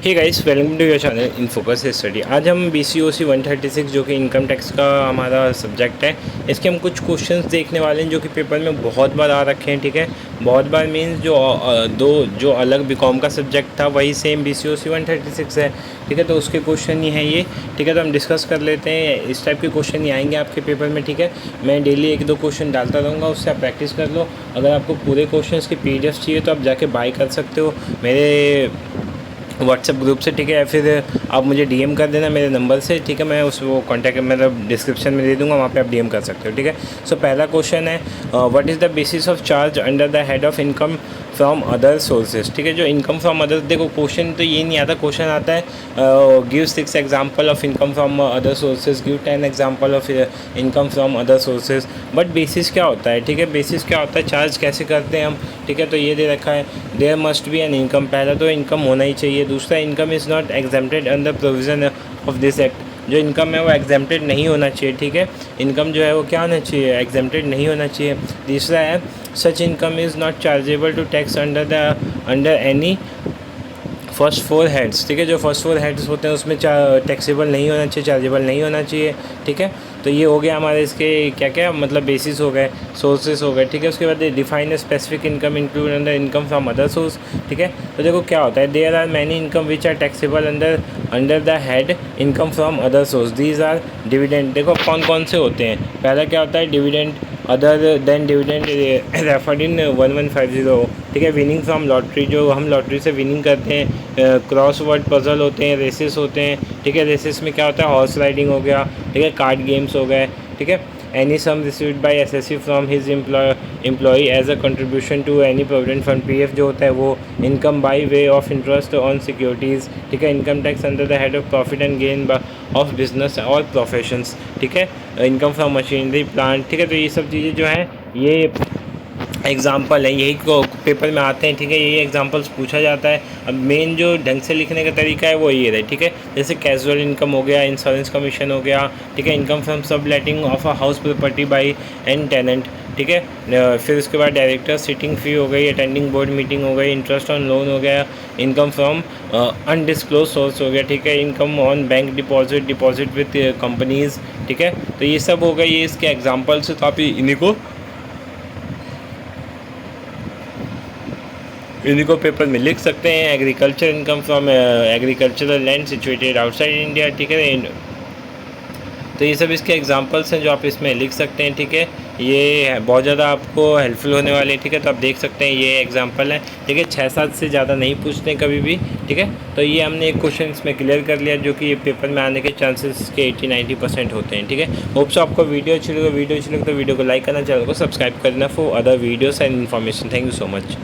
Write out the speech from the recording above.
Hey guys, welcome to your channel in focus study. आज हम BCOC 136 जो कि इनकम टैक्स का हमारा सब्जेक्ट है, इसके हम कुछ क्वेश्चंस देखने वाले हैं जो कि पेपर में बहुत बार आ रखे हैं। ठीक है, बहुत बार मीन्स जो अलग बीकॉम का सब्जेक्ट था वही सेम BCOC 136 है। ठीक है, तो उसके क्वेश्चन ही हैं ये। ठीक है, तो हम डिस्कस कर लेते हैं। इस टाइप के क्वेश्चन ही आएंगे आपके पेपर में। ठीक है, मैं डेली 1-2 क्वेश्चन डालता रहूँगा, उससे आप प्रैक्टिस कर लो। अगर आपको पूरे क्वेश्चन की PDF चाहिए तो आप जाके बाय कर सकते हो मेरे व्हाट्सएप ग्रुप से। ठीक है, या फिर आप मुझे DM कर देना मेरे नंबर से। ठीक है, मैं वो कॉन्टैक्ट मतलब डिस्क्रिप्शन में दे दूंगा, वहाँ पे आप DM कर सकते हो। ठीक है, सो पहला क्वेश्चन है, what is the basis of charge under the head of income from other sources. ठीक है, जो इनकम फ्रॉम अदर, देखो क्वेश्चन तो ये नहीं आता, क्वेश्चन आता है give 6 example of income from other sources, give 10 example of income from other sources. But basis क्या होता है? ठीक है, बेसिस क्या होता है, चार्ज कैसे करते हैं हम। ठीक है, तो ये दे रखा है, there must be an income. पहला तो इनकम होना ही चाहिए। दूसरा, income is not exempted under provision of this act. जो इनकम है वो एग्जेम्प्टेड नहीं होना चाहिए। ठीक है, इनकम जो है वो क्या होना चाहिए, एग्जेम्प्टेड नहीं होना चाहिए। तीसरा है, such income is not chargeable to tax under any first 4 heads. ठीक है, जो फर्स्ट 4 हेड्स होते हैं उसमें टैक्सेबल नहीं होना चाहिए, चार्जेबल नहीं होना चाहिए। ठीक है, तो ये हो गया हमारे इसके क्या क्या मतलब बेसिस हो गए, सोर्सेस हो गए। ठीक है, उसके बाद define specific income include under income from other source. ठीक है, तो देखो क्या होता है, there are many income which are taxable under the head income from other source, these are dividend. देखो कौन कौन से होते हैं, पहला क्या होता है, dividend, other than dividend referred in 1150। ठीक है, विनिंग फ्रॉम लॉटरी, जो हम लॉटरी से विनिंग करते हैं। क्रॉस वर्ड पजल होते हैं, रेसेस होते हैं। ठीक है, रेसेस में क्या होता है, हॉर्स राइडिंग हो गया। ठीक है, कार्ड गेम्स हो गए। ठीक है, any sum received by assessee from his employ as a contribution to any provident fund, PF जो होता है वो। Income by way of interest on securities. ठीक है, income tax under the head of profit and gain of business और professions. ठीक है, income from machinery plant. ठीक है, तो ये सब चीज़ें जो हैं ये एग्ज़ाम्पल है, यही को पेपर में आते हैं। ठीक है, यही एग्जांपल्स पूछा जाता है। अब मेन जो ढंग से लिखने का तरीका है वो ये है। ठीक है, जैसे कैजुअल इनकम हो गया, इंश्योरेंस कमीशन हो गया। ठीक है, income from sub letting of a house property by an tenant. ठीक है, फिर उसके बाद डायरेक्टर सिटिंग फ़ी हो गई, अटेंडिंग बोर्ड मीटिंग हो गई, इंटरेस्ट ऑन लोन हो गया, इनकम फ्रॉम अनडिस्क्लोज सोर्स हो गया। ठीक है, income on bank deposit with companies. ठीक है, तो ये सब हो गए, ये इसके एग्जाम्पल्स। तो आप इन्हीं को पेपर में लिख सकते हैं। Agriculture income from agricultural land situated outside India. ठीक है, तो ये सब इसके एग्जांपल्स हैं जो आप इसमें लिख सकते हैं। ठीक है, ये बहुत ज़्यादा आपको हेल्पफुल होने वाले हैं। ठीक है, तो आप देख सकते हैं ये एग्जांपल है। ठीक है, 6-7 से ज़्यादा नहीं पूछते हैं कभी भी। ठीक है, तो ये हमने एक क्वेश्चन इसमें क्लियर कर लिया जो कि ये पेपर में आने के चांसेस के 80-90% होते हैं। ठीक है, होप सो आपको वीडियो अच्छी लगे तो वीडियो को लाइक करना, चैनल को सब्सक्राइब करना for other videos and information. Thank you so much.